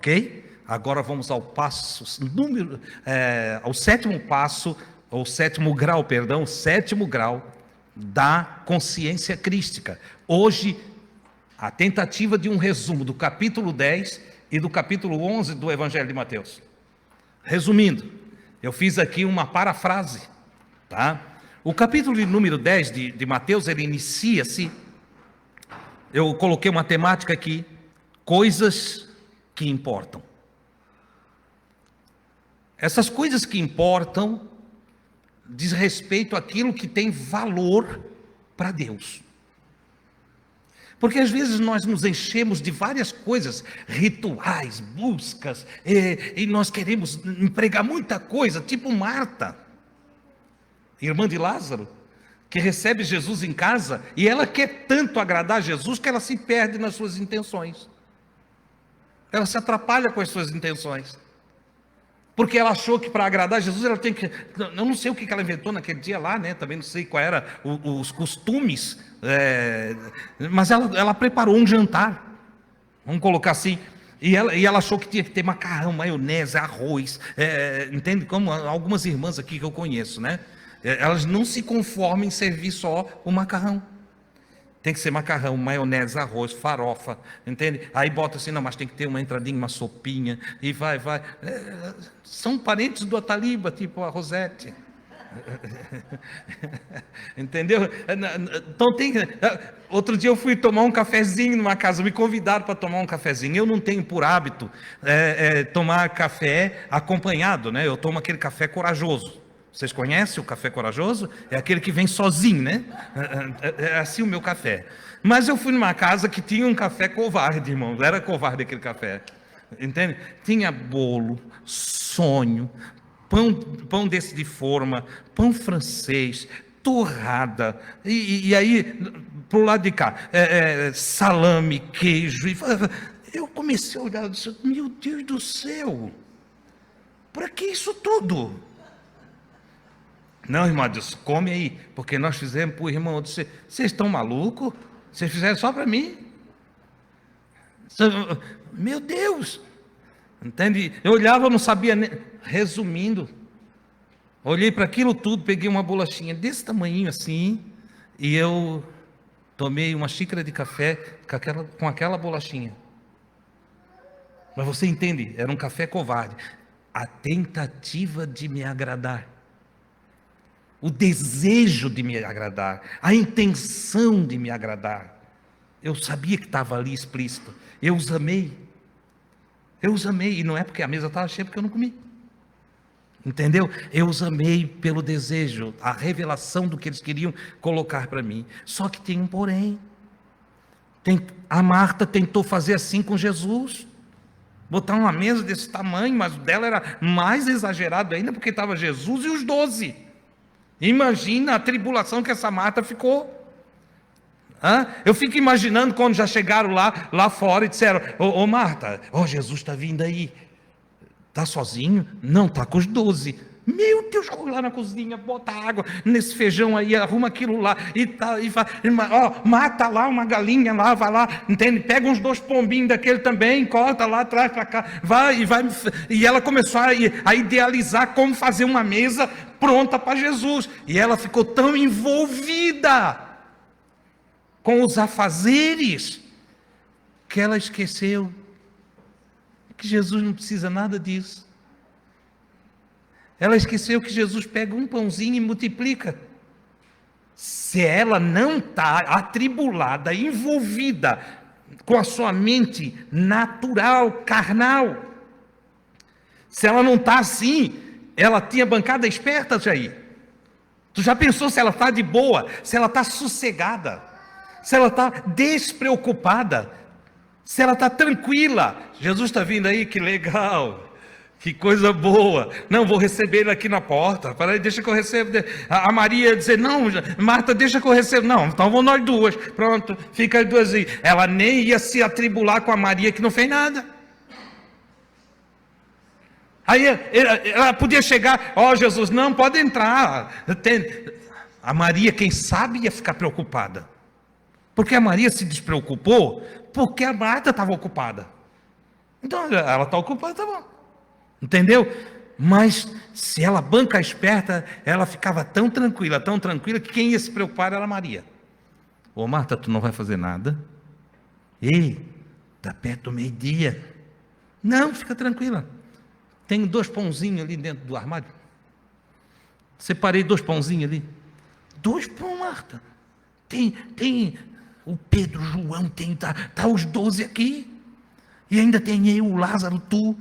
ok? Agora vamos ao ao sétimo passo, ou sétimo grau, perdão, o sétimo grau da consciência crística. Hoje, a tentativa de um resumo do capítulo 10 e do capítulo 11 do Evangelho de Mateus. Resumindo, eu fiz aqui uma parafrase, tá? O capítulo de número 10 de Mateus, ele inicia-se, eu coloquei uma temática aqui, coisas que importam. Essas coisas que importam diz respeito àquilo que tem valor para Deus. Porque às vezes nós nos enchemos de várias coisas, rituais, buscas, e nós queremos empregar muita coisa, tipo Marta, irmã de Lázaro, que recebe Jesus em casa, e ela quer tanto agradar a Jesus que ela se perde nas suas intenções. Ela se atrapalha com as suas intenções. Porque ela achou que para agradar Jesus, ela tem que... Eu não sei o que ela inventou naquele dia lá, né? Também não sei qual era os costumes. Mas ela preparou um jantar. Vamos colocar assim. E ela achou que tinha que ter macarrão, maionese, arroz. Entende? Como algumas irmãs aqui que eu conheço, né? Elas não se conformam em servir só o macarrão. Tem que ser macarrão, maionese, arroz, farofa, entende? Aí bota assim, não, mas tem que ter uma entradinha, uma sopinha, e vai. São parentes do Ataliba, tipo a Rosete. Entendeu? Então tem... Outro dia eu fui tomar um cafezinho numa casa, me convidaram para tomar um cafezinho. Eu não tenho por hábito tomar café acompanhado, né? Eu tomo aquele café corajoso. Vocês conhecem o café corajoso? É aquele que vem sozinho, né? É assim o meu café. Mas eu fui numa casa que tinha um café covarde, irmão. Era covarde aquele café. Entende? Tinha bolo, sonho, pão desse de forma, pão francês, torrada. E aí, pro lado de cá, salame, queijo. Eu comecei a olhar e disse, meu Deus do céu, para que isso tudo? Não, irmão, disse, come aí, porque nós fizemos para o irmão. Eu disse, vocês estão malucos? Vocês fizeram só para mim? Meu Deus! Entende? Eu olhava, não sabia nem... Resumindo, olhei para aquilo tudo, peguei uma bolachinha desse tamanhinho assim, e eu tomei uma xícara de café com aquela bolachinha. Mas você entende, era um café covarde. A tentativa de me agradar. O desejo de me agradar, a intenção de me agradar, eu sabia que estava ali explícito, eu os amei, e não é porque a mesa estava cheia, porque eu não comi, entendeu? Eu os amei pelo desejo, a revelação do que eles queriam colocar para mim. Só que tem um porém, a Marta tentou fazer assim com Jesus, botar uma mesa desse tamanho, mas o dela era mais exagerado ainda, porque estava Jesus e os 12. Imagina a tribulação que essa Marta ficou. Eu fico imaginando quando já chegaram lá fora e disseram, ô Marta, Jesus está vindo aí. Está sozinho? Não, está com os 12. Meu Deus, corre lá na cozinha, bota água nesse feijão aí, arruma aquilo lá, mata lá uma galinha lá, vai lá, entende? Pega uns 2 pombinhos daquele também, corta lá, traz para cá, e ela começou a idealizar como fazer uma mesa pronta para Jesus, e ela ficou tão envolvida com os afazeres, que ela esqueceu que Jesus não precisa nada disso. Ela esqueceu que Jesus pega um pãozinho e multiplica. Se ela não está atribulada, envolvida com a sua mente natural, carnal, se ela não está assim, ela tinha bancada esperta, Jair. Tu já pensou se ela está de boa, se ela está sossegada, se ela está despreocupada, se ela está tranquila? Jesus está vindo aí, que legal. Que coisa boa. Não, vou receber ele aqui na porta. Peraí, deixa que eu recebo. A Maria ia dizer, não, Marta, deixa que eu recebo. Não, então vão nós duas. Pronto, fica as duas aí. Ela nem ia se atribular com a Maria, que não fez nada. Aí ela podia chegar, Jesus, não, pode entrar. A Maria, quem sabe, ia ficar preocupada. Porque a Maria se despreocupou, porque a Marta estava ocupada. Então ela está ocupada, tá bom. Entendeu? Mas se ela banca esperta, ela ficava tão tranquila, que quem ia se preocupar era Maria. Ô Marta, tu não vai fazer nada? Ei, está perto do meio-dia. Não, fica tranquila. Tenho 2 pãozinhos ali dentro do armário. Separei 2 pãozinhos ali. 2 pão, Marta. Tem o Pedro, o João, tá os 12 aqui. E ainda tem eu, o Lázaro, tu.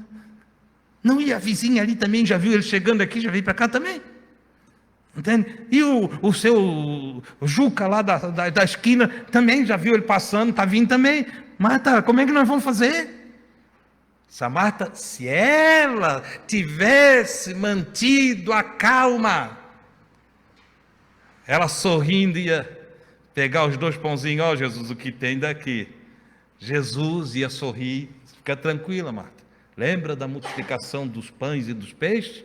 Não, e a vizinha ali também, já viu ele chegando aqui, já veio para cá também. Entende? E o seu Juca lá da esquina, também já viu ele passando, está vindo também. Marta, como é que nós vamos fazer? Essa Marta, se ela tivesse mantido a calma, ela sorrindo ia pegar os 2 pãozinhos, ó Jesus, o que tem daqui? Jesus ia sorrir, fica tranquila, Marta. Lembra da multiplicação dos pães e dos peixes?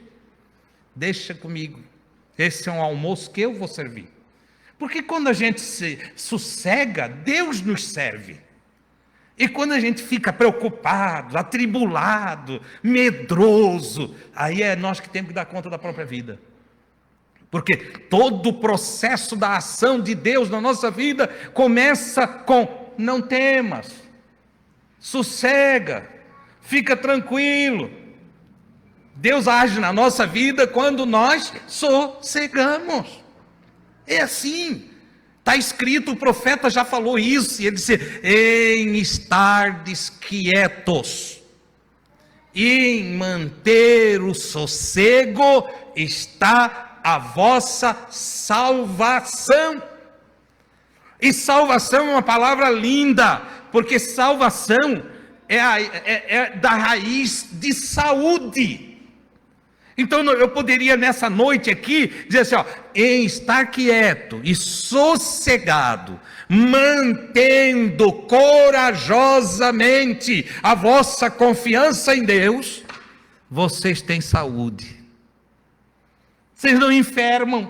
Deixa comigo. Esse é um almoço que eu vou servir. Porque quando a gente se sossega, Deus nos serve. E quando a gente fica preocupado, atribulado, medroso, aí é nós que temos que dar conta da própria vida. Porque todo o processo da ação de Deus na nossa vida começa com: não temas, sossega, fica tranquilo. Deus age na nossa vida quando nós sossegamos. É assim. Está escrito, o profeta já falou isso, e ele disse: em estardes quietos, em manter o sossego, está a vossa salvação. E salvação é uma palavra linda, porque salvação é da raiz de saúde. Então eu poderia nessa noite aqui dizer assim, ó, em estar quieto e sossegado, mantendo corajosamente a vossa confiança em Deus, vocês têm saúde. Vocês não enfermam,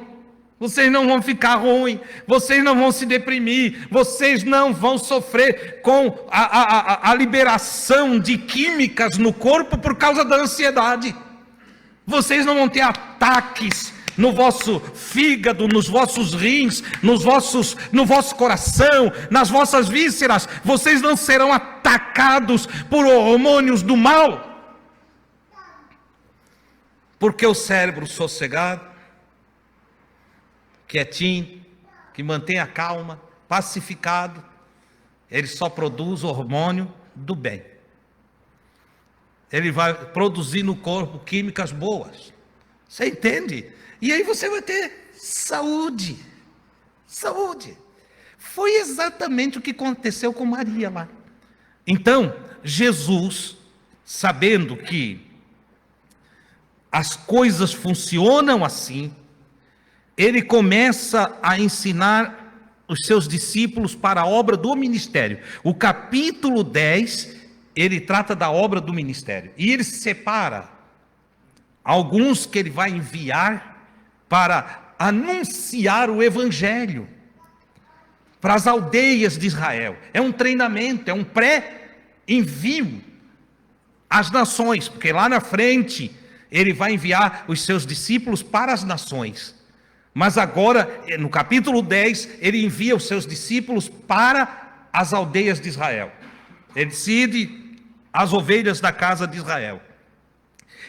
vocês não vão ficar ruim, vocês não vão se deprimir, vocês não vão sofrer com a liberação de químicas no corpo por causa da ansiedade. Vocês não vão ter ataques no vosso fígado, nos vossos rins, no vosso coração, nas vossas vísceras. Vocês não serão atacados por hormônios do mal. Porque o cérebro sossegado, quietinho, que mantém a calma, pacificado, ele só produz hormônio do bem. Ele vai produzir no corpo químicas boas. Você entende? E aí você vai ter saúde. Saúde. Foi exatamente o que aconteceu com Maria lá. Então, Jesus, sabendo que as coisas funcionam assim, ele começa a ensinar os seus discípulos para a obra do ministério. O capítulo 10... ele trata da obra do ministério, e ele separa alguns que ele vai enviar para anunciar o evangelho para as aldeias de Israel. É um treinamento, é um pré-envio às nações, porque lá na frente ele vai enviar os seus discípulos para as nações. Mas agora, no capítulo 10, ele envia os seus discípulos para as aldeias de Israel. Ele decide as ovelhas da casa de Israel.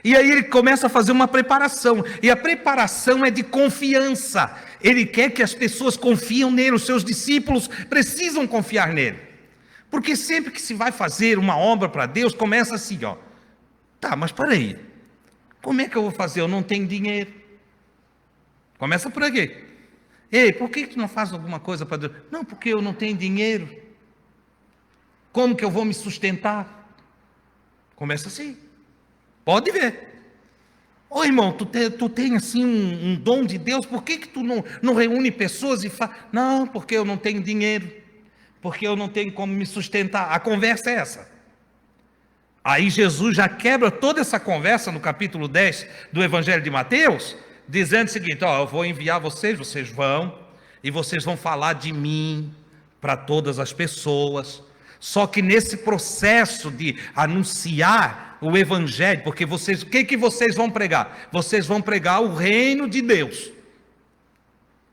E aí ele começa a fazer uma preparação. E a preparação é de confiança. Ele quer que as pessoas confiem nele. Os seus discípulos precisam confiar nele. Porque sempre que se vai fazer uma obra para Deus, começa assim, ó. Tá, mas para aí. Como é que eu vou fazer? Eu não tenho dinheiro. Começa por aqui. Ei, por que tu não faz alguma coisa para Deus? Não, porque eu não tenho dinheiro. Como que eu vou me sustentar? Começa assim. Pode ver. Ô irmão, tu tem assim um dom de Deus, por que tu não reúne pessoas e fala? Não, porque eu não tenho dinheiro. Porque eu não tenho como me sustentar. A conversa é essa. Aí Jesus já quebra toda essa conversa no capítulo 10 do Evangelho de Mateus, dizendo o seguinte, ó, eu vou enviar vocês vão, e vocês vão falar de mim para todas as pessoas. Só que nesse processo de anunciar o evangelho, porque vocês, o que vocês vão pregar? Vocês vão pregar o reino de Deus.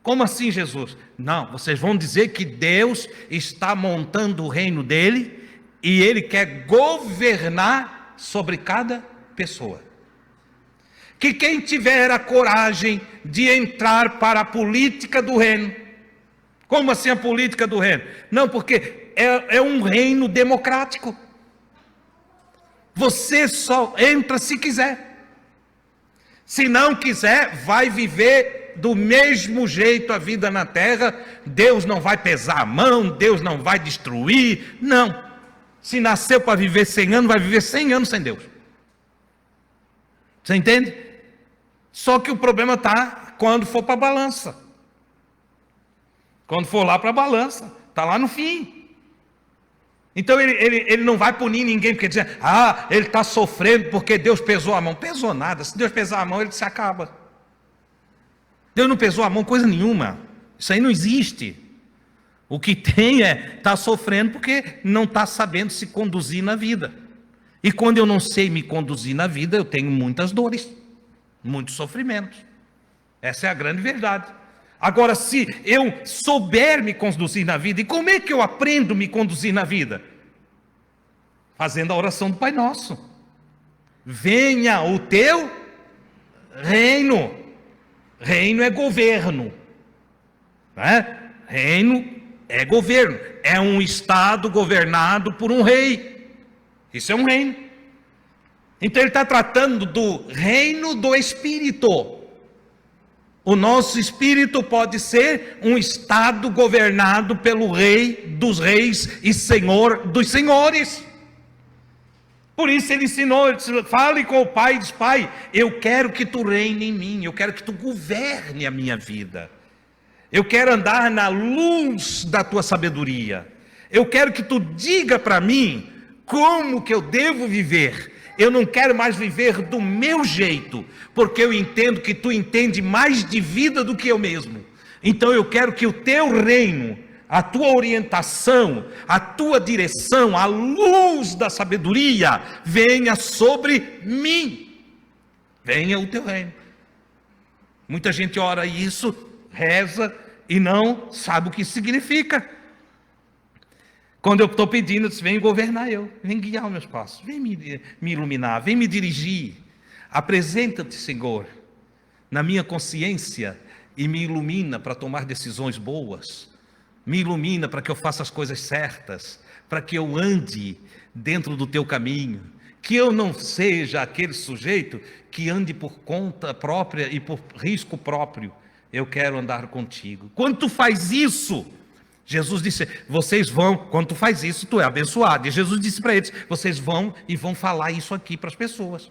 Como assim, Jesus? Não, vocês vão dizer que Deus está montando o reino dele e ele quer governar sobre cada pessoa. Que quem tiver a coragem de entrar para a política do reino. Como assim a política do reino? Não, porque é um reino democrático. Você só entra se quiser. Se não quiser, vai viver do mesmo jeito a vida na terra. Deus não vai pesar a mão, Deus não vai destruir. Não. Se nasceu para viver 100 anos, vai viver 100 anos sem Deus. Você entende? Só que o problema está quando for para a balança. Quando for lá para a balança, está lá no fim. Então ele não vai punir ninguém, porque diz, ele está sofrendo porque Deus pesou a mão. Pesou nada, se Deus pesar a mão, ele se acaba. Deus não pesou a mão coisa nenhuma, isso aí não existe. O que tem está sofrendo porque não está sabendo se conduzir na vida. E quando eu não sei me conduzir na vida, eu tenho muitas dores, muitos sofrimentos. Essa é a grande verdade. Agora, se eu souber me conduzir na vida, e como é que eu aprendo a me conduzir na vida? Fazendo a oração do Pai Nosso. Venha o teu reino. Reino é governo. Né? Reino é governo. É um estado governado por um rei. Isso é um reino. Então ele está tratando do reino do Espírito. O nosso espírito pode ser um estado governado pelo Rei dos Reis e Senhor dos Senhores. Por isso ele ensinou, ele disse, fale com o Pai e diz, Pai, eu quero que tu reine em mim, eu quero que tu governe a minha vida. Eu quero andar na luz da tua sabedoria. Eu quero que tu diga para mim como que eu devo viver. Eu não quero mais viver do meu jeito, porque eu entendo que tu entende mais de vida do que eu mesmo. Então eu quero que o teu reino, a tua orientação, a tua direção, a luz da sabedoria venha sobre mim. Venha o teu reino. Muita gente ora isso, reza e não sabe o que significa. Quando eu estou pedindo, eu disse, vem governar eu, vem guiar os meus passos, vem me iluminar, vem me dirigir. Apresenta-te, Senhor, na minha consciência e me ilumina para tomar decisões boas. Me ilumina para que eu faça as coisas certas, para que eu ande dentro do teu caminho. Que eu não seja aquele sujeito que ande por conta própria e por risco próprio. Eu quero andar contigo. Quando tu faz isso, Jesus disse, vocês vão, quando tu faz isso, tu é abençoado. E Jesus disse para eles, vocês vão e vão falar isso aqui para as pessoas.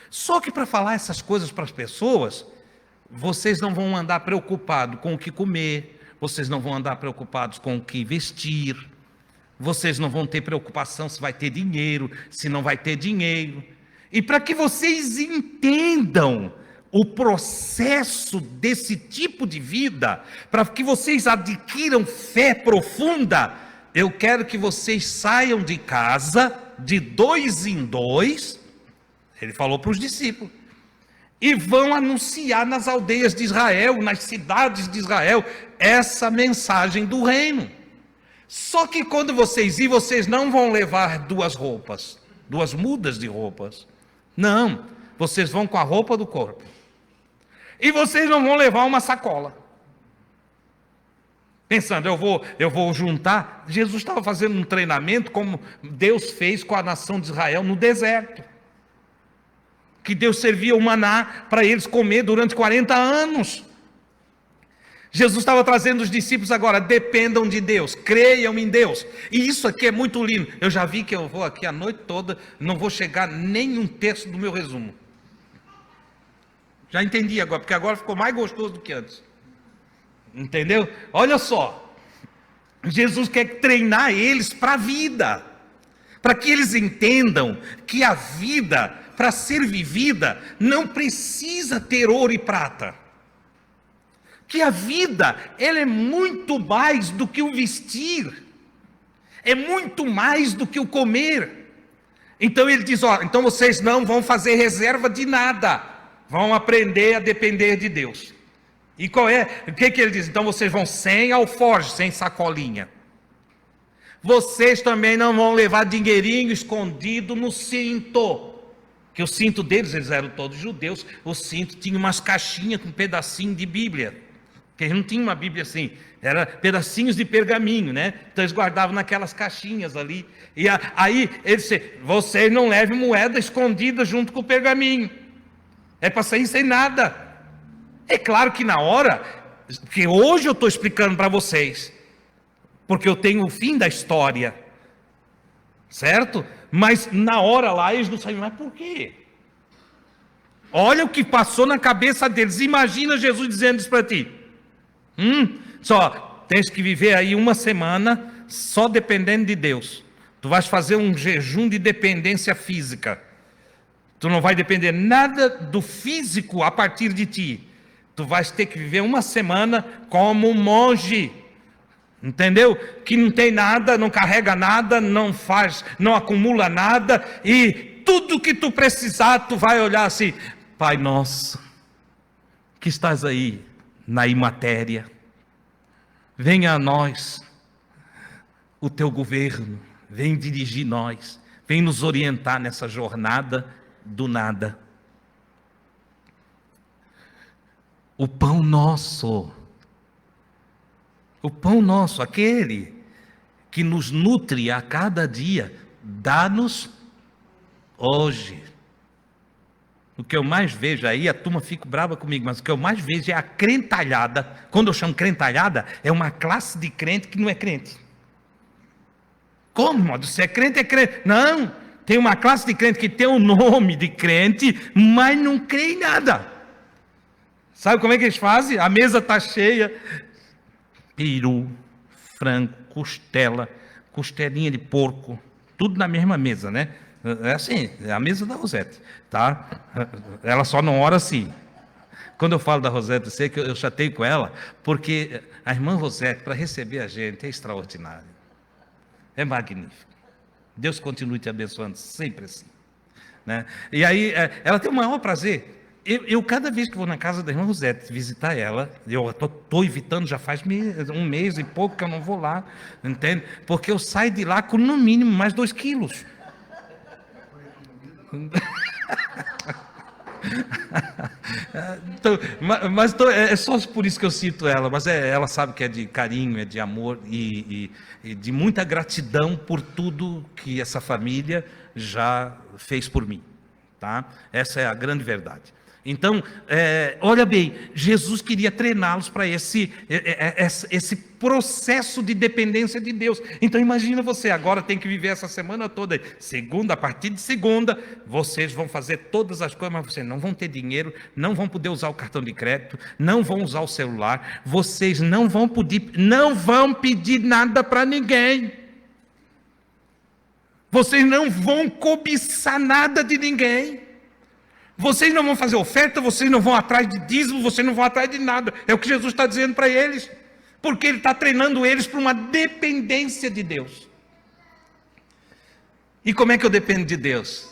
Só que para falar essas coisas para as pessoas, vocês não vão andar preocupados com o que comer, vocês não vão andar preocupados com o que vestir, vocês não vão ter preocupação se vai ter dinheiro, se não vai ter dinheiro. E para que vocês entendam o processo desse tipo de vida, para que vocês adquiram fé profunda, eu quero que vocês saiam de casa de 2 em 2, ele falou para os discípulos, e vão anunciar nas aldeias de Israel, nas cidades de Israel, essa mensagem do reino. Só que quando vocês ir, vocês não vão levar 2 roupas, 2 mudas de roupas, não, vocês vão com a roupa do corpo. E vocês não vão levar uma sacola. Pensando, eu vou juntar. Jesus estava fazendo um treinamento como Deus fez com a nação de Israel no deserto. Que Deus servia o maná para eles comer durante 40 anos. Jesus estava trazendo os discípulos agora, dependam de Deus, creiam em Deus. E isso aqui é muito lindo. Eu já vi que eu vou aqui a noite toda, não vou chegar nem 1/3 do meu resumo. Já entendi agora, porque agora ficou mais gostoso do que antes. Entendeu? Olha só. Jesus quer treinar eles para a vida. Para que eles entendam que a vida, para ser vivida, não precisa ter ouro e prata. Que a vida, ela é muito mais do que o vestir. É muito mais do que o comer. Então ele diz, ó, então vocês não vão fazer reserva de nada, vão aprender a depender de Deus. E qual é? O que ele diz? Então vocês vão sem alforje, sem sacolinha. Vocês também não vão levar dinheirinho escondido no cinto. Que o cinto deles, eles eram todos judeus, o cinto tinha umas caixinhas com um pedacinho de Bíblia. Porque eles não tinham uma Bíblia assim, era pedacinhos de pergaminho, né? Então eles guardavam naquelas caixinhas ali. E aí eles disseram, vocês não levem moeda escondida junto com o pergaminho. É para sair sem nada. É claro que na hora, que hoje eu estou explicando para vocês, porque eu tenho o fim da história, certo? Mas na hora lá eles não sabiam, mas por quê? Olha o que passou na cabeça deles. Imagina Jesus dizendo isso para ti. Só tens que viver aí uma semana só dependendo de Deus. Tu vais fazer um jejum de dependência física. Tu não vai depender nada do físico a partir de ti. Tu vais ter que viver uma semana como um monge. Entendeu? Que não tem nada, não carrega nada, não faz, não acumula nada, e tudo que tu precisar, tu vai olhar assim, Pai nosso, que estás aí na imatéria, venha a nós o teu governo, vem dirigir nós, vem nos orientar nessa jornada do nada. O pão nosso, aquele que nos nutre a cada dia, dá-nos hoje. O que eu mais vejo aí, a turma fica brava comigo, mas o que eu mais vejo é a crentalhada. Quando eu chamo crentalhada, é uma classe de crente que não é crente. Como, modo? Se é crente, é crente. Não, tem uma classe de crente que tem o nome de crente, mas não crê em nada. Sabe como é que eles fazem? A mesa está cheia. Peru, frango, costela, costelinha de porco, tudo na mesma mesa, né? É assim, é a mesa da Rosete, tá? Ela só não ora assim. Quando eu falo da Rosete, eu sei que eu chateio com ela, porque a irmã Rosete, para receber a gente, é extraordinária. É magnífico. Deus continue te abençoando sempre assim, né? E aí, ela tem o maior prazer. Eu cada vez que vou na casa da irmã Rosete visitar ela, eu estou evitando, já faz um mês e pouco que eu não vou lá, entende? Porque eu saio de lá com no mínimo mais 2 quilos. Então, é só por isso que eu cito ela, mas ela sabe que é de carinho, é de amor e de muita gratidão por tudo que essa família já fez por mim, tá? Essa é a grande verdade. Então, olha bem, Jesus queria treiná-los para esse processo de dependência de Deus. Então imagina você, agora tem que viver essa semana toda, segunda, a partir de segunda, vocês vão fazer todas as coisas, mas vocês não vão ter dinheiro, não vão poder usar o cartão de crédito, não vão usar o celular, vocês não vão pedir nada para ninguém. Vocês não vão cobiçar nada de ninguém. Vocês não vão fazer oferta, vocês não vão atrás de dízimo, vocês não vão atrás de nada. É o que Jesus está dizendo para eles. Porque Ele está treinando eles para uma dependência de Deus. E como é que eu dependo de Deus?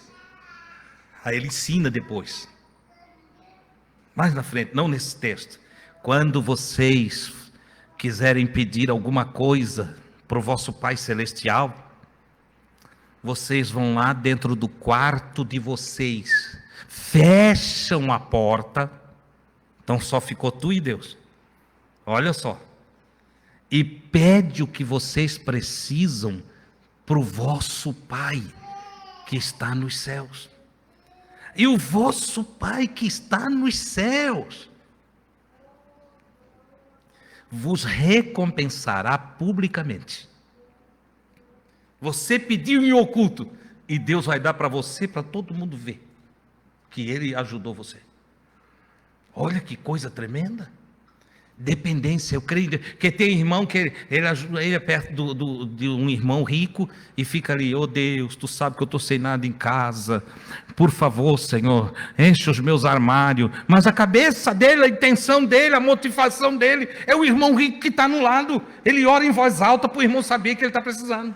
Aí Ele ensina depois. Mais na frente, não nesse texto. Quando vocês quiserem pedir alguma coisa para o vosso Pai Celestial, vocês vão lá dentro do quarto de vocês, fecham a porta, então só ficou tu e Deus, olha só, e pede o que vocês precisam para o vosso Pai que está nos céus. E o vosso Pai que está nos céus vos recompensará publicamente. Você pediu em oculto, e Deus vai dar para você, para todo mundo ver que Ele ajudou você. Olha que coisa tremenda. Dependência, eu creio que tem irmão que ele ajuda, ele é perto de um irmão rico e fica ali, oh Deus, tu sabe que eu estou sem nada em casa, por favor Senhor, enche os meus armários, mas a cabeça dele, a intenção dele, a motivação dele, é o irmão rico que está no lado, ele ora em voz alta para o irmão saber que ele está precisando.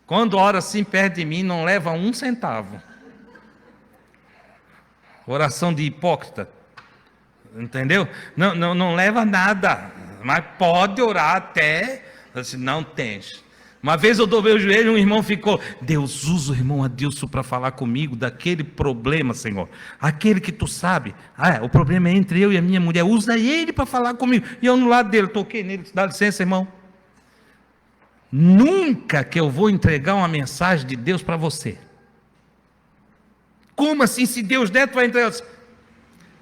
Quando ora assim perto de mim, não leva 1 centavo. Oração de hipócrita. Entendeu? Não leva nada. Mas pode orar até. Não tens. Uma vez eu dobrei o joelho e um irmão ficou: Deus, usa o irmão Adilson para falar comigo daquele problema, Senhor. Aquele que tu sabe. O problema é entre eu e a minha mulher. Usa ele para falar comigo. E eu no lado dele, toquei nele. Dá licença, irmão. Nunca que eu vou entregar uma mensagem de Deus para você. Como assim? Se Deus der, tu vai entregar.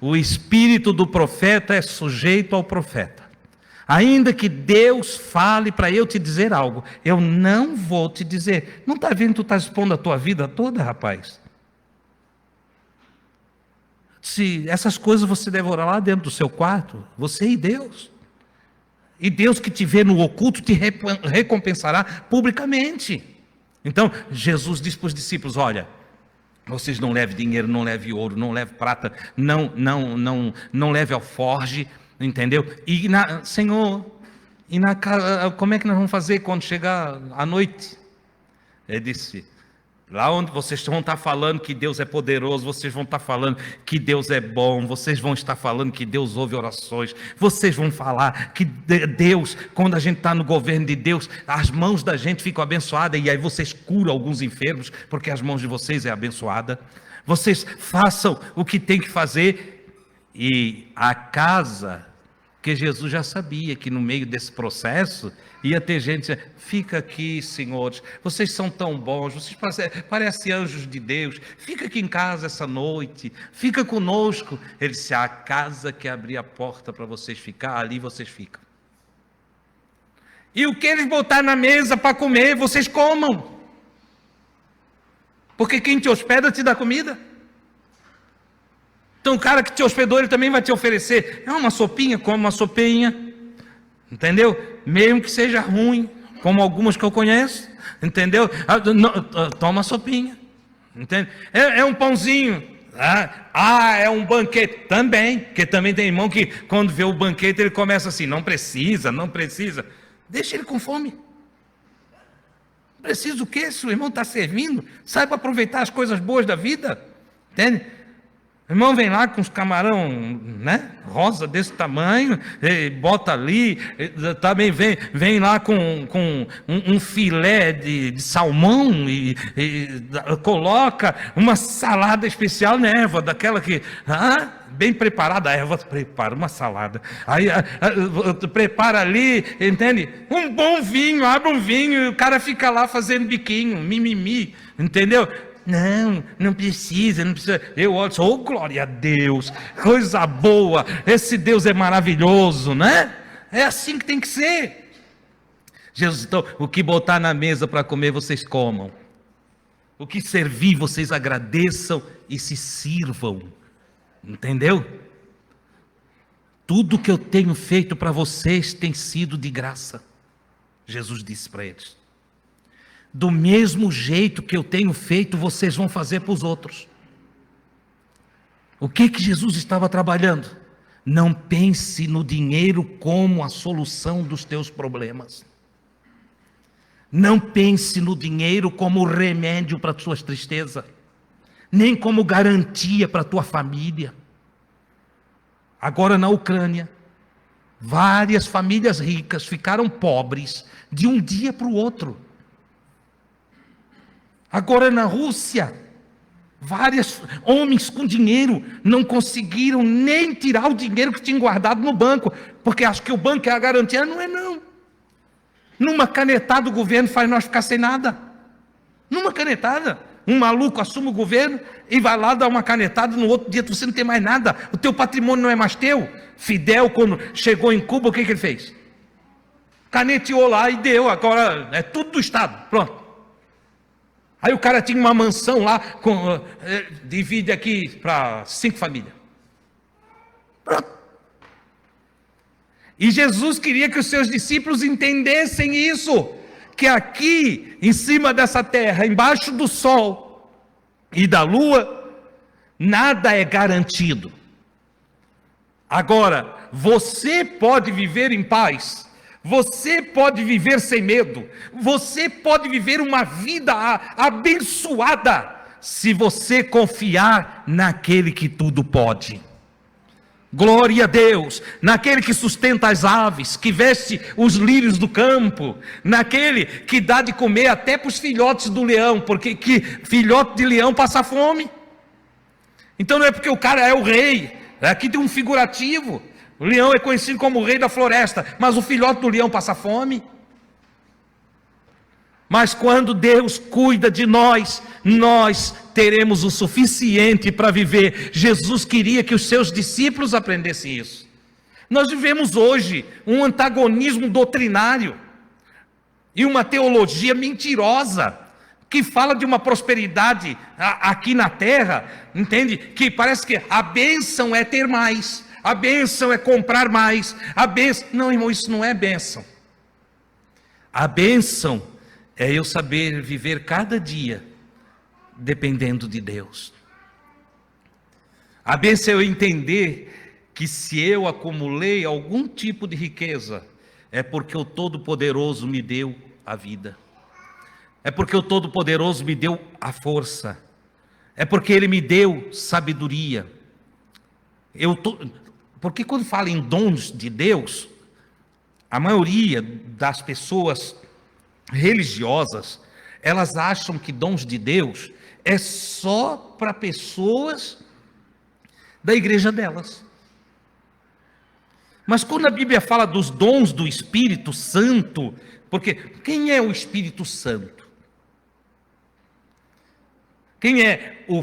O espírito do profeta é sujeito ao profeta. Ainda que Deus fale para eu te dizer algo, eu não vou te dizer. Não está vendo que tu está expondo a tua vida toda, rapaz? Se essas coisas você deve orar lá dentro do seu quarto, você e Deus. E Deus que te vê no oculto te recompensará publicamente. Então, Jesus disse para os discípulos: olha, vocês não levem dinheiro, não levem ouro, não levem prata, não levem alforge, entendeu? Senhor, como é que nós vamos fazer quando chegar a noite? Ele disse: lá onde vocês vão estar falando que Deus é poderoso, vocês vão estar falando que Deus é bom, vocês vão estar falando que Deus ouve orações, vocês vão falar que Deus, quando a gente está no governo de Deus, as mãos da gente ficam abençoadas, e aí vocês curam alguns enfermos, porque as mãos de vocês é abençoada. Vocês façam o que tem que fazer. E a casa, que Jesus já sabia que no meio desse processo ia ter gente dizendo: fica aqui, senhores, vocês são tão bons, vocês parecem anjos de Deus, fica aqui em casa essa noite, fica conosco. Ele disse: a casa que abrir a porta para vocês ficar, ali vocês ficam. E o que eles botar na mesa para comer, vocês comam, porque quem te hospeda te dá comida. Então o cara que te hospedou, ele também vai te oferecer uma sopinha, come uma sopinha, entendeu? Mesmo que seja ruim, como algumas que eu conheço, entendeu? Toma sopinha, entende? É um pãozinho, é um banquete também, porque também tem irmão que quando vê o banquete ele começa assim: não precisa, deixa ele com fome. Precisa o quê? Se o irmão está servindo, saiba aproveitar as coisas boas da vida, entende? O irmão vem lá com os camarão, né, rosa desse tamanho, bota ali, também vem lá com um filé de salmão e coloca uma salada especial na erva, daquela que, bem preparada, a erva prepara uma salada, aí prepara ali, entende? Um bom vinho, abre um vinho e o cara fica lá fazendo biquinho, mimimi, entendeu? Não precisa. Eu olho, oh glória a Deus, coisa boa, esse Deus é maravilhoso, né? É assim que tem que ser. Jesus, então, o que botar na mesa para comer, vocês comam. O que servir, vocês agradeçam e se sirvam. Entendeu? Tudo que eu tenho feito para vocês tem sido de graça. Jesus disse para eles: do mesmo jeito que eu tenho feito, vocês vão fazer para os outros. O que Jesus estava trabalhando? Não pense no dinheiro como a solução dos teus problemas. Não pense no dinheiro como remédio para as tuas tristezas, nem como garantia para a tua família. Agora na Ucrânia, várias famílias ricas ficaram pobres de um dia para o outro. Agora na Rússia, vários homens com dinheiro não conseguiram nem tirar o dinheiro que tinham guardado no banco, porque acham que o banco é a garantia. Não é não. Numa canetada o governo faz nós ficar sem nada. Numa canetada. Um maluco assume o governo e vai lá dar uma canetada, no outro dia você não tem mais nada, o teu patrimônio não é mais teu. Fidel, quando chegou em Cuba, o que ele fez? Caneteou lá e deu, agora é tudo do Estado, pronto. Aí o cara tinha uma mansão lá, divide aqui para 5 famílias. Pronto. E Jesus queria que os seus discípulos entendessem isso, que aqui, em cima dessa terra, embaixo do sol e da lua, nada é garantido. Agora, você pode viver em paz, Você pode viver sem medo. Você pode viver uma vida abençoada se você confiar naquele que tudo pode. Glória a Deus, naquele que sustenta as aves, que veste os lírios do campo, naquele que dá de comer até para os filhotes do leão, porque que filhote de leão passa fome. Então não é porque o cara é o rei, aqui tem um figurativo. O leão é conhecido como o rei da floresta, mas o filhote do leão passa fome. Mas quando Deus cuida de nós, nós teremos o suficiente para viver. Jesus queria que os seus discípulos aprendessem isso. Nós vivemos hoje um antagonismo doutrinário e uma teologia mentirosa, que fala de uma prosperidade aqui na terra, entende? Que parece que a bênção é ter mais, a bênção é comprar mais, a bênção... Não, irmão, isso não é bênção. A bênção é eu saber viver cada dia dependendo de Deus. A bênção é eu entender que se eu acumulei algum tipo de riqueza, é porque o Todo-Poderoso me deu a vida. É porque o Todo-Poderoso me deu a força. É porque Ele me deu sabedoria. Porque quando fala em dons de Deus, a maioria das pessoas religiosas, elas acham que dons de Deus é só para pessoas da igreja delas. Mas quando a Bíblia fala dos dons do Espírito Santo, porque quem é o Espírito Santo? Quem é o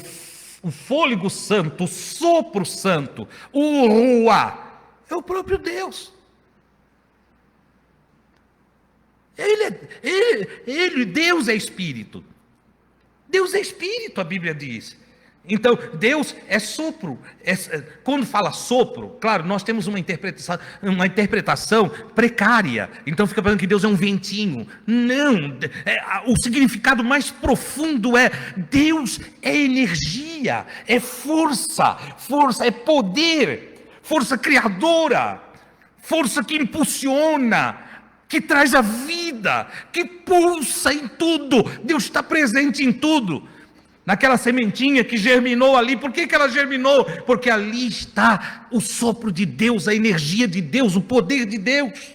fôlego santo, o sopro santo, o ruá? É o próprio Deus. Deus é Espírito. Deus é Espírito, a Bíblia diz. Então, Deus é sopro. Quando fala sopro, claro, nós temos uma interpretação precária. Então fica pensando que Deus é um ventinho. Não, o significado mais profundo é: Deus é energia, é força, é poder, força criadora, força que impulsiona, que traz a vida, que pulsa em tudo. Deus está presente em tudo. Naquela sementinha que germinou ali, por que ela germinou? Porque ali está o sopro de Deus, a energia de Deus, o poder de Deus.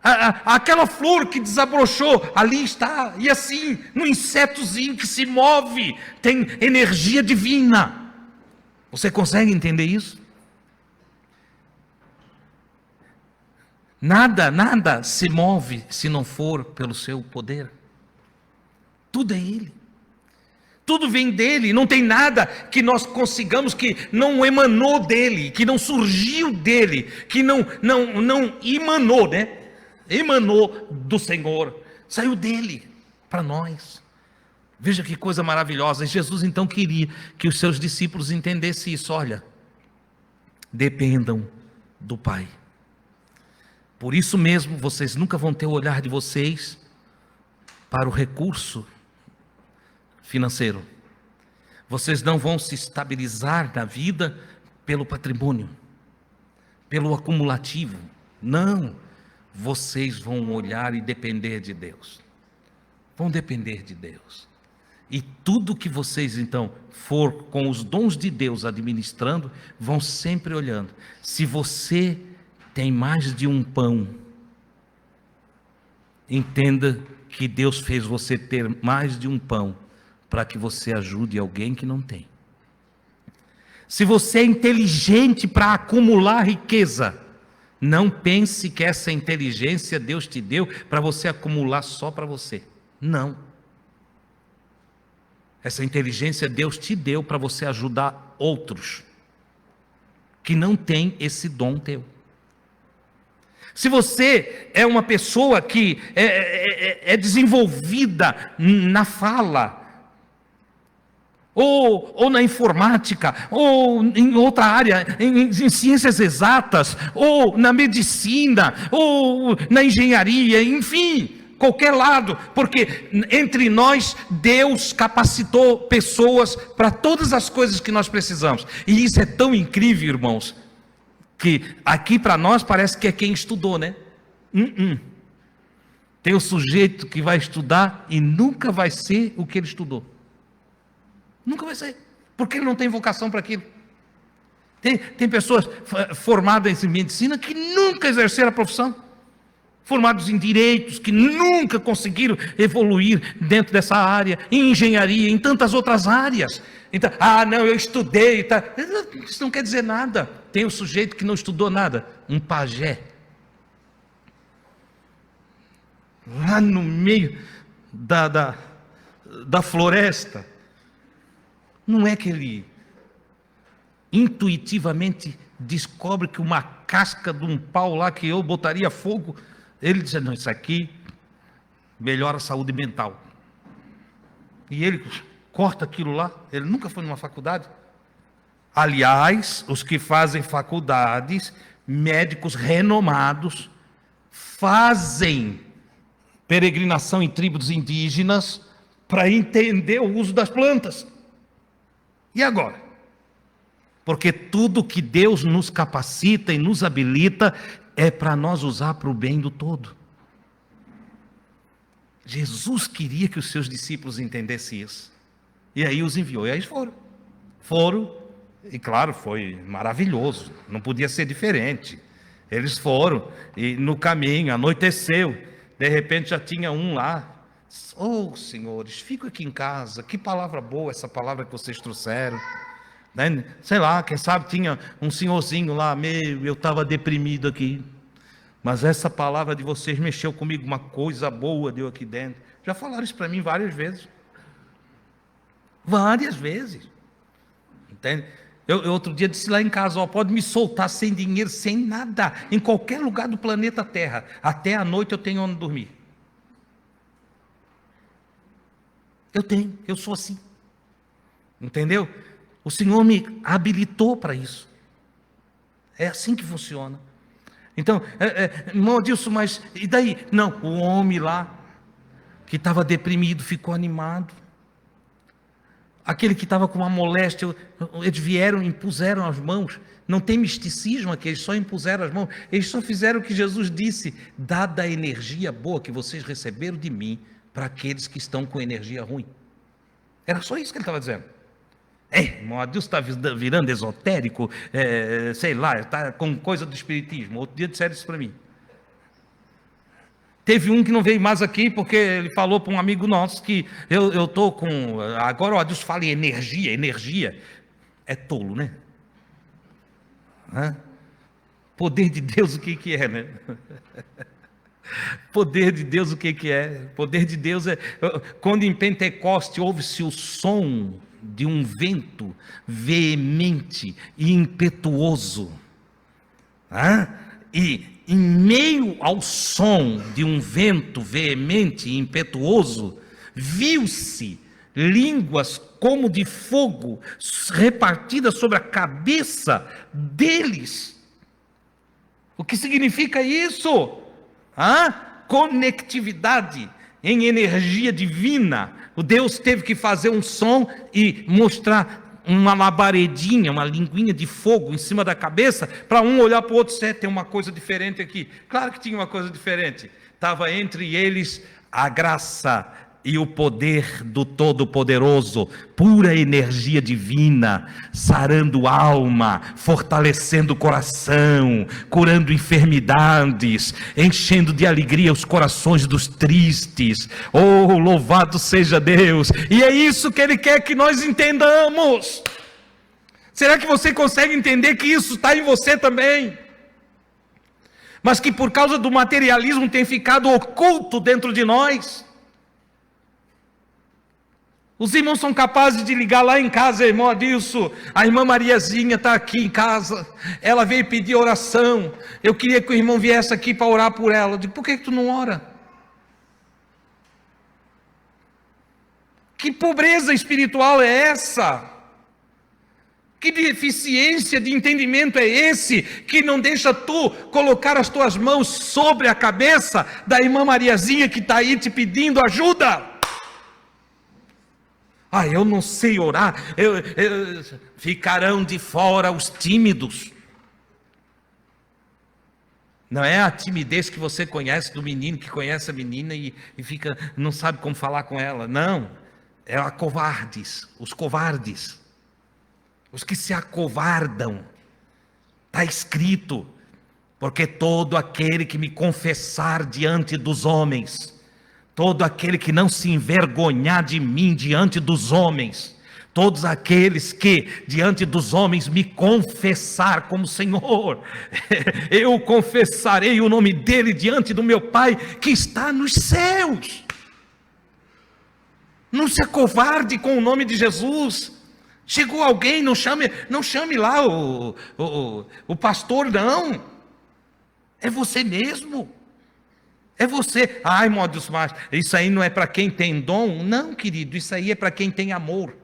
Aquela flor que desabrochou, ali está, e assim, no insetozinho que se move, tem energia divina. Você consegue entender isso? Nada se move se não for pelo seu poder. Tudo é Ele. Tudo vem dele, não tem nada que nós consigamos que não emanou dele, que não surgiu dele, que não emanou, né? Emanou do Senhor, saiu dele para nós. Veja que coisa maravilhosa. Jesus então queria que os seus discípulos entendessem isso. Olha, dependam do Pai. Por isso mesmo, vocês nunca vão ter o olhar de vocês para o recurso financeiro. Vocês não vão se estabilizar na vida pelo patrimônio, pelo acumulativo. Não, vocês vão olhar e depender de Deus. Vão depender de Deus. E tudo que vocês então for com os dons de Deus administrando, vão sempre olhando. Se você tem mais de um pão, entenda que Deus fez você ter mais de um pão, para que você ajude alguém que não tem. Se você é inteligente para acumular riqueza, não pense que essa inteligência Deus te deu para você acumular só para você. Não. Essa inteligência Deus te deu para você ajudar outros que não têm esse dom teu. Se você é uma pessoa que é desenvolvida na fala, ou na informática, ou em outra área, em ciências exatas, ou na medicina, ou na engenharia, enfim, qualquer lado, porque entre nós Deus capacitou pessoas para todas as coisas que nós precisamos. E isso é tão incrível, irmãos, que aqui para nós parece que é quem estudou, né? Tem o sujeito que vai estudar e nunca vai ser o que ele estudou. Nunca vai ser, porque ele não tem vocação para aquilo. Tem pessoas formadas em medicina que nunca exerceram a profissão. Formados em direitos que nunca conseguiram evoluir dentro dessa área, em engenharia, em tantas outras áreas. Então, não, eu estudei. Tá. Isso não quer dizer nada. Tem o sujeito que não estudou nada, um pajé. Lá no meio da floresta. Não é que ele intuitivamente descobre que uma casca de um pau lá que eu botaria fogo, ele diz, não, isso aqui melhora a saúde mental. E ele corta aquilo lá, ele nunca foi numa faculdade. Aliás, os que fazem faculdades, médicos renomados, fazem peregrinação em tribos indígenas para entender o uso das plantas. E agora? Porque tudo que Deus nos capacita e nos habilita é para nós usar para o bem do todo. Jesus queria que os seus discípulos entendessem isso. E aí os enviou. E aí foram. Foram, e claro, foi maravilhoso. Não podia ser diferente. Eles foram, e no caminho, anoiteceu. De repente já tinha um lá. Oh, senhores, fico aqui em casa. Que palavra boa essa palavra que vocês trouxeram. Né? Sei lá, quem sabe tinha um senhorzinho lá, eu estava deprimido aqui. Mas essa palavra de vocês mexeu comigo, uma coisa boa deu aqui dentro. Já falaram isso para mim várias vezes. Várias vezes. Entende? Eu outro dia disse lá em casa, pode me soltar sem dinheiro, sem nada, em qualquer lugar do planeta Terra. Até a noite eu tenho onde dormir. Eu sou assim. Entendeu? O Senhor me habilitou para isso. É assim que funciona. Então, irmão Adilson, mas e daí? Não, o homem lá, que estava deprimido, ficou animado. Aquele que estava com uma moléstia, eles vieram e impuseram as mãos. Não tem misticismo aqui, eles só impuseram as mãos. Eles só fizeram o que Jesus disse: dada a energia boa que vocês receberam de mim, para aqueles que estão com energia ruim. Era só isso que ele estava dizendo. Irmão Adilson está virando esotérico, sei lá, está com coisa do espiritismo. Outro dia disseram isso para mim. Teve um que não veio mais aqui, porque ele falou para um amigo nosso que eu estou com... Agora o Adilson fala em energia. É tolo, né? Poder de Deus, o que é, né? Poder de Deus, o que é? Poder de Deus é... Quando em Pentecoste ouve-se o som de um vento veemente e impetuoso, e em meio ao som de um vento veemente e impetuoso, viu-se línguas como de fogo repartidas sobre a cabeça deles. O que significa isso? Conectividade em energia divina. O Deus teve que fazer um som e mostrar uma labaredinha, uma linguinha de fogo em cima da cabeça, para um olhar para o outro e dizer, tem uma coisa diferente aqui. Claro que tinha uma coisa diferente. Estava entre eles a graça e o poder do Todo-Poderoso, pura energia divina, sarando alma, fortalecendo o coração, curando enfermidades, enchendo de alegria os corações dos tristes. Oh, louvado seja Deus! E é isso que Ele quer que nós entendamos. Será que você consegue entender que isso está em você também? Mas que por causa do materialismo tem ficado oculto dentro de nós? Os irmãos são capazes de ligar lá em casa, irmão Adilson, a irmã Mariazinha está aqui em casa, ela veio pedir oração, eu queria que o irmão viesse aqui para orar por ela. Eu digo, por que tu não ora? Que pobreza espiritual é essa? Que deficiência de entendimento é esse, que não deixa tu colocar as tuas mãos sobre a cabeça da irmã Mariazinha que está aí te pedindo ajuda? Eu não sei orar, ficarão de fora os tímidos. Não é a timidez que você conhece do menino que conhece a menina e fica, não sabe como falar com ela. Não, é a covardes, os covardes, os que se acovardam. Está escrito: porque todo aquele que me confessar diante dos homens, todo aquele que não se envergonhar de mim diante dos homens, todos aqueles que diante dos homens me confessar como Senhor, eu confessarei o nome dele diante do meu Pai que está nos céus. Não se acovarde com o nome de Jesus. Chegou alguém, não chame lá o pastor, não. É você mesmo. É você. Ai, meu Deus, mas isso aí não é para quem tem dom? Não, querido, isso aí é para quem tem amor.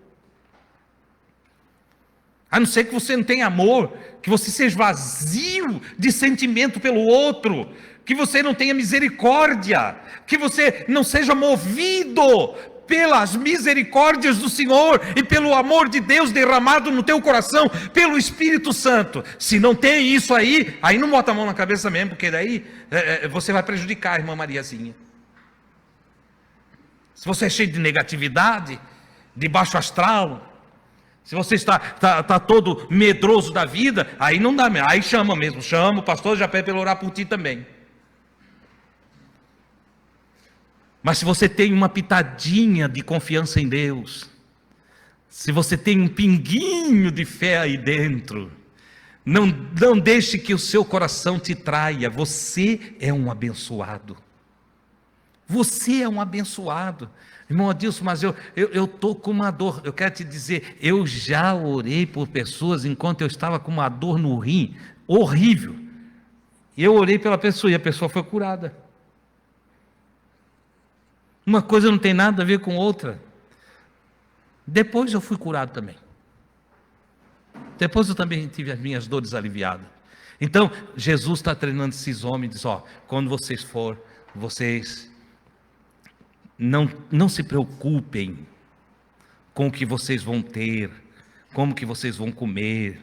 A não ser que você não tenha amor, que você seja vazio de sentimento pelo outro, que você não tenha misericórdia, que você não seja movido pelas misericórdias do Senhor e pelo amor de Deus derramado no teu coração pelo Espírito Santo. Se não tem isso aí não bota a mão na cabeça mesmo, porque daí você vai prejudicar a irmã Mariazinha. Se você é cheio de negatividade, de baixo astral, se você está todo medroso da vida, aí não dá mesmo, aí chama mesmo, chama o pastor já pede para ele orar por ti também. Mas se você tem uma pitadinha de confiança em Deus, se você tem um pinguinho de fé aí dentro, não deixe que o seu coração te traia. Você é um abençoado. Você é um abençoado. Irmão Adilson, mas eu estou com uma dor. Eu quero te dizer, eu já orei por pessoas enquanto eu estava com uma dor no rim, horrível. E eu orei pela pessoa e a pessoa foi curada. Uma coisa não tem nada a ver com outra. Depois eu fui curado também. Depois eu também tive as minhas dores aliviadas. Então, Jesus está treinando esses homens, diz, quando vocês não se preocupem com o que vocês vão ter, como que vocês vão comer.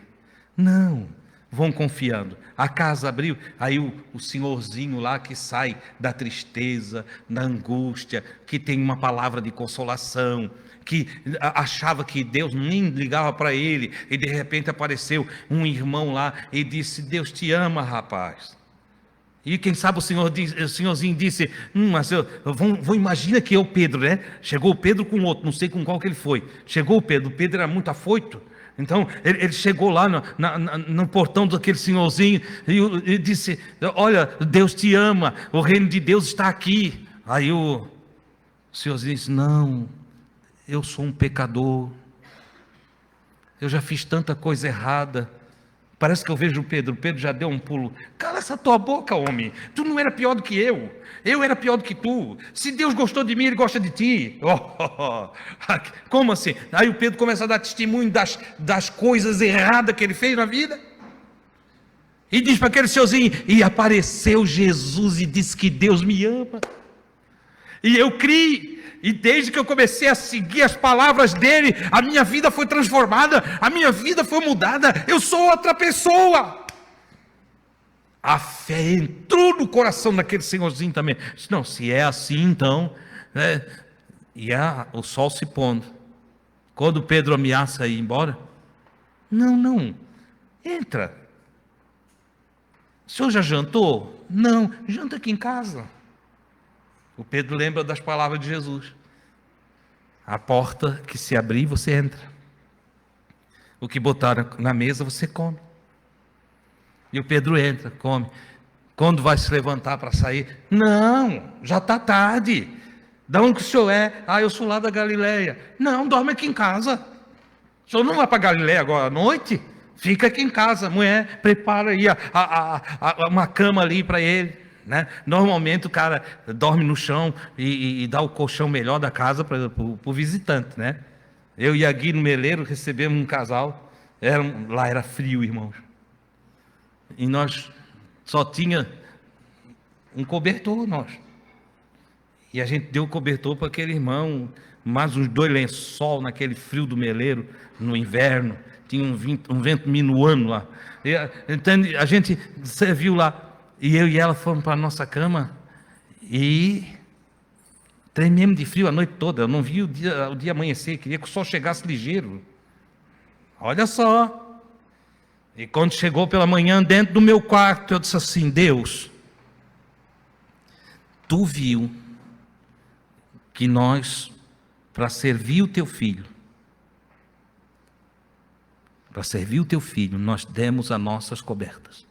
Não, vão confiando. A casa abriu, aí o senhorzinho lá que sai da tristeza, da angústia, que tem uma palavra de consolação, que achava que Deus nem ligava para ele, e de repente apareceu um irmão lá e disse: Deus te ama, rapaz. E quem sabe o senhorzinho disse: mas vou imagina que é o Pedro, né? Chegou o Pedro com outro, não sei com qual que ele foi. Chegou o Pedro era muito afoito. Então ele chegou lá no portão daquele senhorzinho e disse: olha, Deus te ama, o reino de Deus está aqui. Aí o senhorzinho disse: não, eu sou um pecador, eu já fiz tanta coisa errada. Parece que eu vejo o Pedro já deu um pulo. Cala essa tua boca, homem, tu não era pior do que eu era pior do que tu. Se Deus gostou de mim, Ele gosta de ti. Como assim? Aí o Pedro começa a dar testemunho das coisas erradas que ele fez na vida, e diz para aquele senhorzinho: e apareceu Jesus e disse que Deus me ama, e eu criei. E desde que eu comecei a seguir as palavras dele, a minha vida foi transformada, a minha vida foi mudada, eu sou outra pessoa. A fé entrou no coração daquele senhorzinho também. Não, se é assim então, né? E o sol se pondo. Quando Pedro ameaça ir embora: não, entra. O senhor já jantou? Não, janta aqui em casa. O Pedro lembra das palavras de Jesus: a porta que se abrir, você entra. O que botaram na mesa, você come. E o Pedro entra, come. Quando vai se levantar para sair: não, já está tarde. De onde que o senhor é? Eu sou lá da Galileia. Não, dorme aqui em casa. O senhor não vai para Galileia agora à noite? Fica aqui em casa. Mulher, prepara aí uma cama ali para ele. Né? Normalmente o cara dorme no chão e dá o colchão melhor da casa para o visitante, né? Eu e a Gui no Meleiro recebemos um casal, lá era frio, irmãos, e nós só tinha um cobertor, e a gente deu o cobertor para aquele irmão, mais uns 2 lençol naquele frio do Meleiro, no inverno, tinha um vento minuano lá, então a gente serviu lá. E eu e ela fomos para a nossa cama e trememos de frio a noite toda. Eu não vi o dia amanhecer, queria que o sol chegasse ligeiro. Olha só. E quando chegou pela manhã, dentro do meu quarto, eu disse assim: Deus, Tu viu que nós, para servir o Teu Filho, nós demos as nossas cobertas.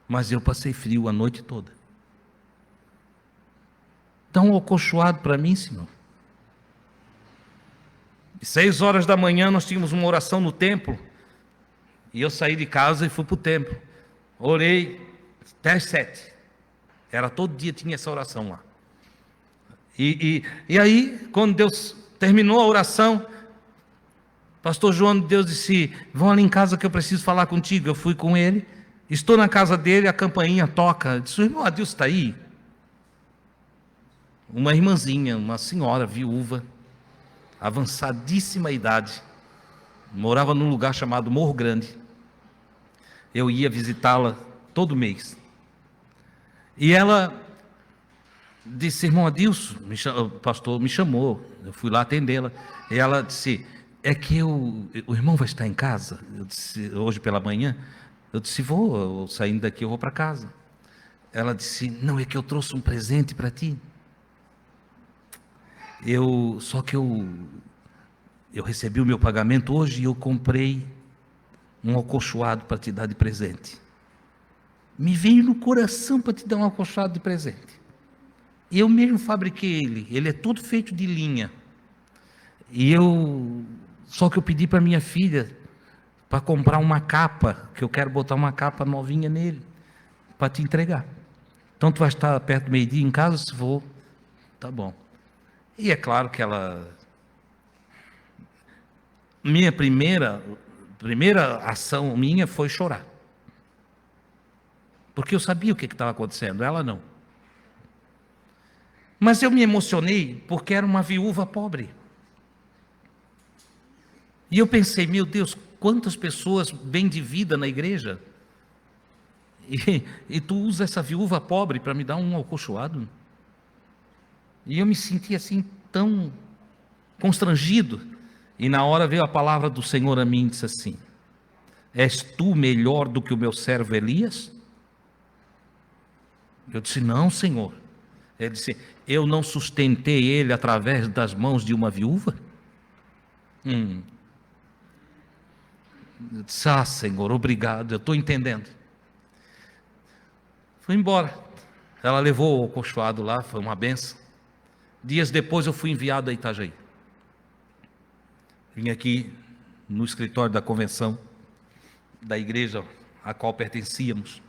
Mas eu passei frio a noite toda. Dá um acolchoado para mim, Senhor. E 6 horas da manhã nós tínhamos uma oração no templo. E eu saí de casa e fui para o templo. Orei até as 7. Todo dia tinha essa oração lá. E aí, quando Deus terminou a oração, pastor João de Deus disse: vão ali em casa que eu preciso falar contigo. Eu fui com ele. Estou na casa dele, a campainha toca. Eu disse: o irmão Adilson está aí? Uma irmãzinha, uma senhora viúva, avançadíssima idade, morava num lugar chamado Morro Grande. Eu ia visitá-la todo mês. E ela disse: irmão Adilson, o pastor me chamou, eu fui lá atendê-la. E ela disse: é que o irmão vai estar em casa? Eu disse: hoje pela manhã? Eu disse: vou, saindo daqui eu vou para casa. Ela disse: não, é que eu trouxe um presente para ti. Só que eu recebi o meu pagamento hoje e eu comprei um acolchoado para te dar de presente. Me veio no coração para te dar um acolchoado de presente. E eu mesmo fabriquei ele é todo feito de linha. Só que eu pedi para minha filha para comprar uma capa, que eu quero botar uma capa novinha nele, para te entregar. Então tu vai estar perto do meio-dia em casa? Se for, tá bom. E é claro que minha primeira ação minha foi chorar. Porque eu sabia o que estava acontecendo, ela não. Mas eu me emocionei porque era uma viúva pobre. E eu pensei: meu Deus, quantas pessoas bem de vida na igreja, e tu usa essa viúva pobre para me dar um acolchoado? E eu me senti assim tão constrangido. E na hora veio a palavra do Senhor a mim e disse assim: és tu melhor do que o meu servo Elias? Eu disse: não, Senhor. Ele disse: eu não sustentei ele através das mãos de uma viúva? Eu disse: ah, Senhor, obrigado, eu estou entendendo. Fui embora. Ela levou o acolchoado lá, foi uma benção. Dias depois eu fui enviado a Itajaí. Vim aqui no escritório da convenção da igreja a qual pertencíamos.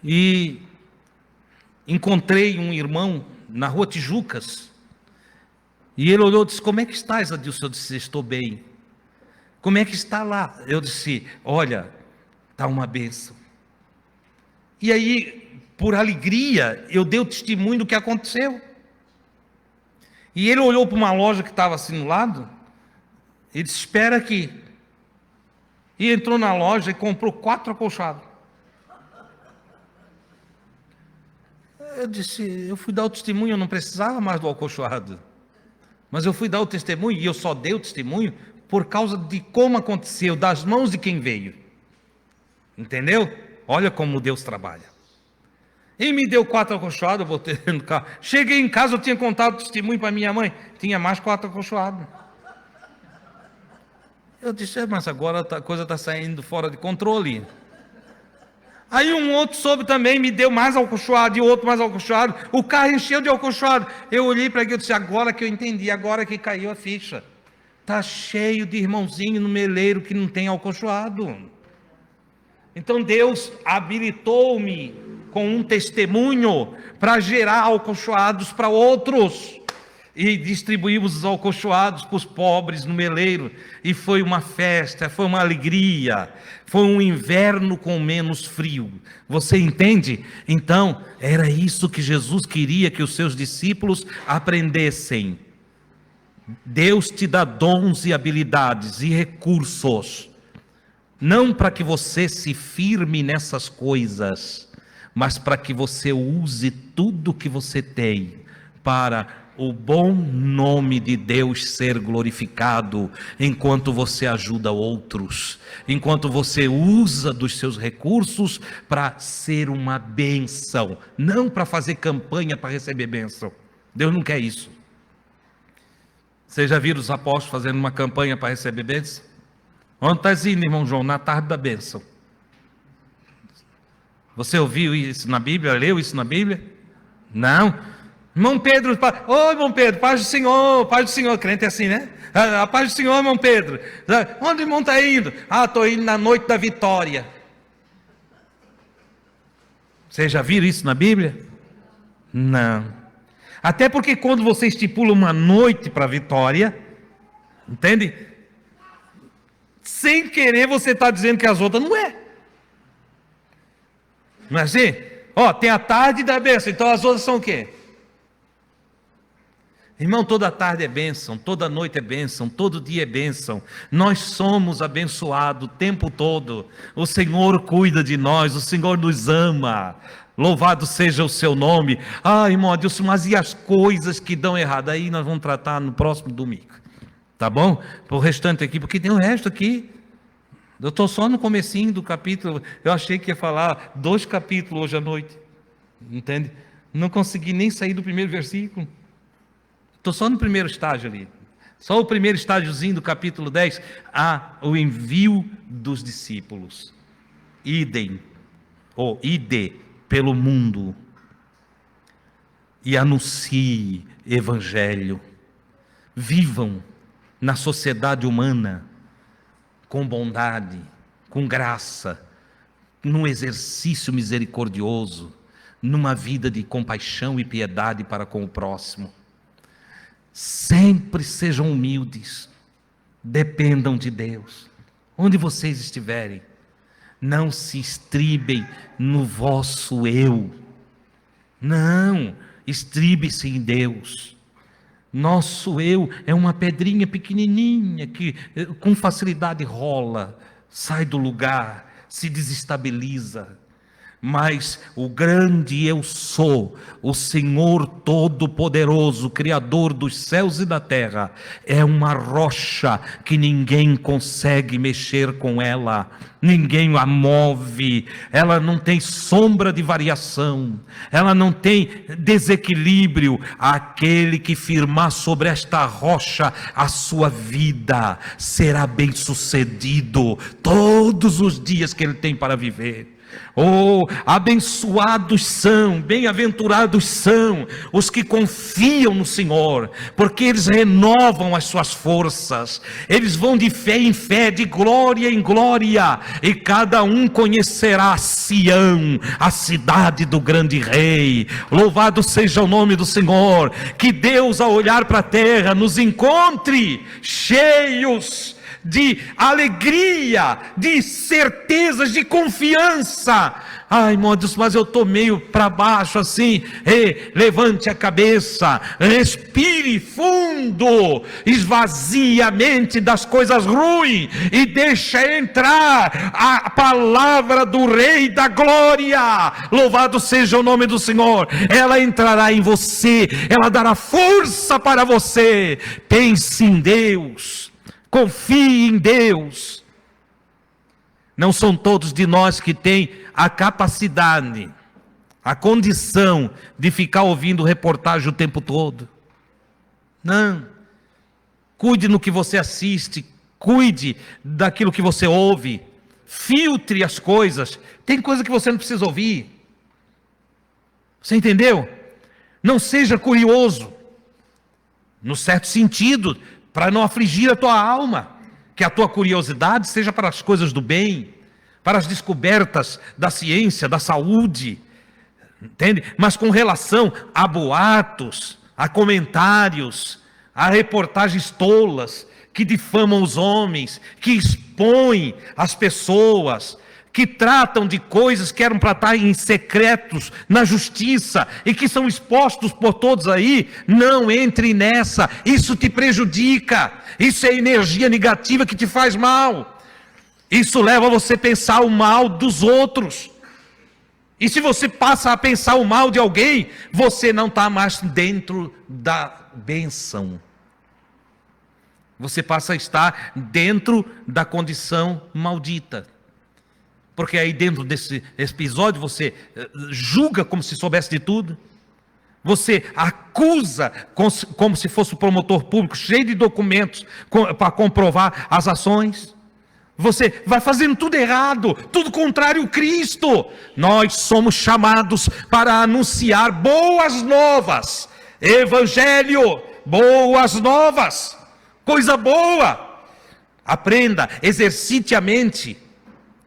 E encontrei um irmão na rua Tijucas. E ele olhou e disse: como é que estás, Adilson? Eu disse: estou bem. Como é que está lá? Eu disse: olha, está uma bênção. E aí, por alegria, eu dei o testemunho do que aconteceu. E ele olhou para uma loja que estava assim no lado, ele disse: espera aqui. E entrou na loja e comprou 4 acolchoados. Eu disse: eu fui dar o testemunho, eu não precisava mais do acolchoado. Mas eu fui dar o testemunho, e eu só dei o testemunho por causa de como aconteceu, das mãos de quem veio. Entendeu? Olha como Deus trabalha. E me deu 4 acolchoados, eu botei no carro. Cheguei em casa, eu tinha contado o testemunho para minha mãe. Tinha mais 4 acolchoados. Eu disse: mas agora a coisa está saindo fora de controle. Aí um outro soube também, me deu mais acolchoado, e outro mais acolchoado. O carro encheu de acolchoado. Eu olhei para aquilo e disse: agora que eu entendi, agora que caiu a ficha. Está cheio de irmãozinho no meleiro que não tem acolchoado. Então Deus habilitou-me com um testemunho para gerar acolchoados para outros. E distribuímos os acolchoados para os pobres no meleiro. E foi uma festa, foi uma alegria. Foi um inverno com menos frio. Você entende? Então, era isso que Jesus queria que os seus discípulos aprendessem. Deus te dá dons e habilidades e recursos Não para que você se firme nessas coisas, mas para que você use tudo que você tem para o bom nome de Deus ser glorificado, enquanto você ajuda outros, enquanto você usa dos seus recursos para ser uma bênção, não para fazer campanha para receber bênção. Deus não quer isso. Vocês já viram os apóstolos fazendo uma campanha para receber bênção? Onde está indo, irmão João? Na tarde da bênção. Você ouviu isso na Bíblia? Leu isso na Bíblia? Não. Irmão Pedro, irmão Pedro, paz do Senhor, crente é assim, né? A paz do Senhor, irmão Pedro. Onde o irmão está indo? Estou indo na noite da vitória. Vocês já viram isso na Bíblia? Não. Até porque quando você estipula uma noite para a vitória, entende? Sem querer você está dizendo que as outras não é. Não é assim? Tem a tarde da bênção, então as outras são o quê? Irmão, toda tarde é bênção, toda noite é bênção, todo dia é bênção. Nós somos abençoados o tempo todo. O Senhor cuida de nós, o Senhor nos ama. Louvado seja o seu nome. Irmão Adilson, mas e as coisas que dão errado? Aí nós vamos tratar no próximo domingo. Tá bom? O restante aqui, porque tem o resto aqui. Eu estou só no comecinho do capítulo. Eu achei que ia falar 2 capítulos hoje à noite. Entende? Não consegui nem sair do primeiro versículo. Estou só no primeiro estágio ali. Só o primeiro estágiozinho do capítulo 10. O envio dos discípulos. Ide pelo mundo e anuncie evangelho. Vivam na sociedade humana com bondade, com graça, num exercício misericordioso, numa vida de compaixão e piedade para com o próximo. Sempre sejam humildes, dependam de Deus. Onde vocês estiverem, não se estribem no vosso eu. Não, estribe-se em Deus. Nosso eu é uma pedrinha pequenininha que com facilidade rola, sai do lugar, se desestabiliza. Mas o grande eu sou, o Senhor Todo-Poderoso, Criador dos céus e da terra, é uma rocha que ninguém consegue mexer com ela, ninguém a move, ela não tem sombra de variação, ela não tem desequilíbrio. Aquele que firmar sobre esta rocha a sua vida será bem sucedido todos os dias que ele tem para viver. Abençoados são, bem-aventurados são os que confiam no Senhor, porque eles renovam as suas forças, eles vão de fé em fé, de glória em glória, e cada um conhecerá Sião, a cidade do grande rei. Louvado seja o nome do Senhor. Que Deus, ao olhar para a terra, nos encontre cheios de alegria, de certezas, de confiança. Irmão Deus, mas eu estou meio para baixo assim. Levante a cabeça, respire fundo, esvazie a mente das coisas ruins e deixa entrar a palavra do Rei da Glória. Louvado seja o nome do Senhor. Ela entrará em você, ela dará força para você. Pense em Deus, confie em Deus. Não são todos de nós que têm a capacidade, a condição de ficar ouvindo reportagem o tempo todo. Não. Cuide no que você assiste, cuide daquilo que você ouve, filtre as coisas. Tem coisa que você não precisa ouvir. Você entendeu? Não seja curioso, no certo sentido, para não afligir a tua alma, que a tua curiosidade seja para as coisas do bem, para as descobertas da ciência, da saúde, entende? Mas com relação a boatos, a comentários, a reportagens tolas, que difamam os homens, que expõem as pessoas, que tratam de coisas que eram para estar em secretos na justiça e que são expostos por todos aí, não entre nessa. Isso te prejudica, isso é energia negativa que te faz mal. Isso leva você a pensar o mal dos outros. E se você passa a pensar o mal de alguém, você não está mais dentro da bênção. Você passa a estar dentro da condição maldita. Porque aí dentro desse episódio você julga como se soubesse de tudo. Você acusa como se fosse o promotor público, cheio de documentos para comprovar as ações. Você vai fazendo tudo errado, tudo contrário ao Cristo. Nós somos chamados para anunciar boas novas. Evangelho, boas novas. Coisa boa. Aprenda, exercite a mente.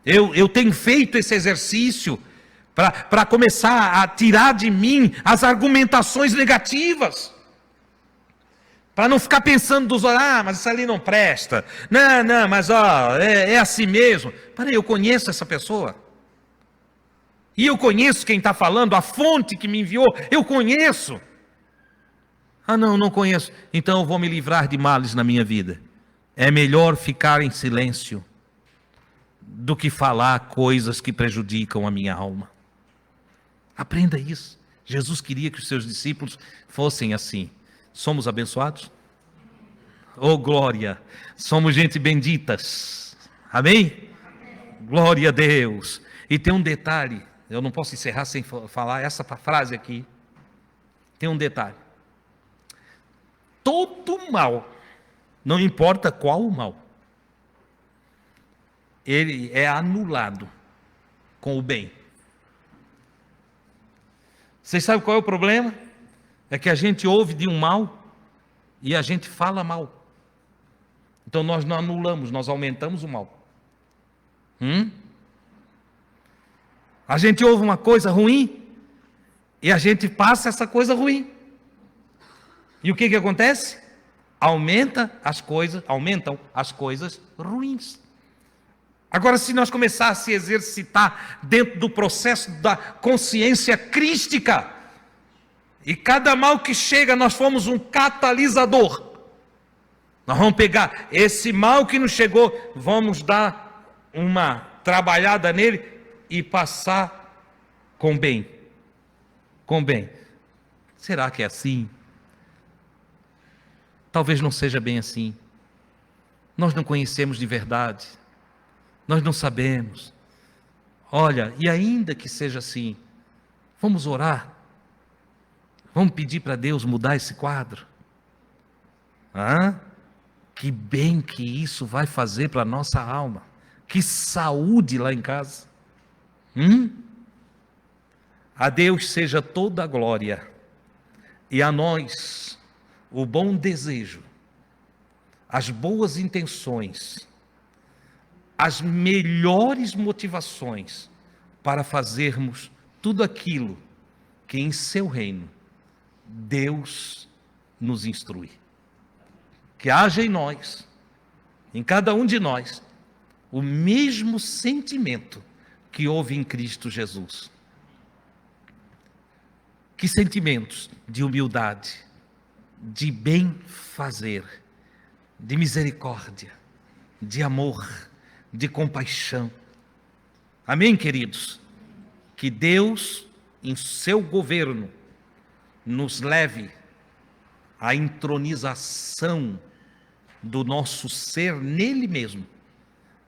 Eu tenho feito esse exercício para começar a tirar de mim as argumentações negativas. Para não ficar pensando dos outros, mas isso ali não presta. Não, mas é assim mesmo. Peraí, eu conheço essa pessoa. E eu conheço quem está falando, a fonte que me enviou, eu conheço. Não conheço. Então eu vou me livrar de males na minha vida. É melhor ficar em silêncio do que falar coisas que prejudicam a minha alma. Aprenda isso. Jesus queria que os seus discípulos fossem assim. Somos abençoados? Oh, glória! Somos gente benditas. Amém? Glória a Deus. E tem um detalhe, eu não posso encerrar sem falar essa frase aqui. Tem um detalhe. Todo mal, não importa qual o mal, ele é anulado com o bem. Vocês sabem qual é o problema? É que a gente ouve de um mal e a gente fala mal. Então nós não anulamos, nós aumentamos o mal. A gente ouve uma coisa ruim e a gente passa essa coisa ruim. E o que acontece? Aumentam as coisas ruins. Agora, se nós começarmos a se exercitar dentro do processo da consciência crística, e cada mal que chega, nós fomos um catalisador. Nós vamos pegar esse mal que nos chegou, vamos dar uma trabalhada nele e passar com bem. Com bem. Será que é assim? Talvez não seja bem assim. Nós não conhecemos de verdade. Nós não sabemos. Olha, e ainda que seja assim, vamos orar. Vamos pedir para Deus mudar esse quadro. Que bem que isso vai fazer para a nossa alma. Que saúde lá em casa. A Deus seja toda a glória. E a nós o bom desejo, as boas intenções, as melhores motivações para fazermos tudo aquilo que em seu reino Deus nos instrui. Que haja em nós, em cada um de nós, o mesmo sentimento que houve em Cristo Jesus. Que sentimentos de humildade, de bem fazer, de misericórdia, de amor, de compaixão. Amém, queridos? Que Deus, em seu governo, nos leve à entronização do nosso ser nele mesmo,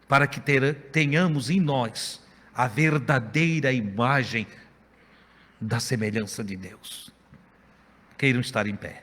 para que tenhamos em nós a verdadeira imagem da semelhança de Deus. Queiram estar em pé.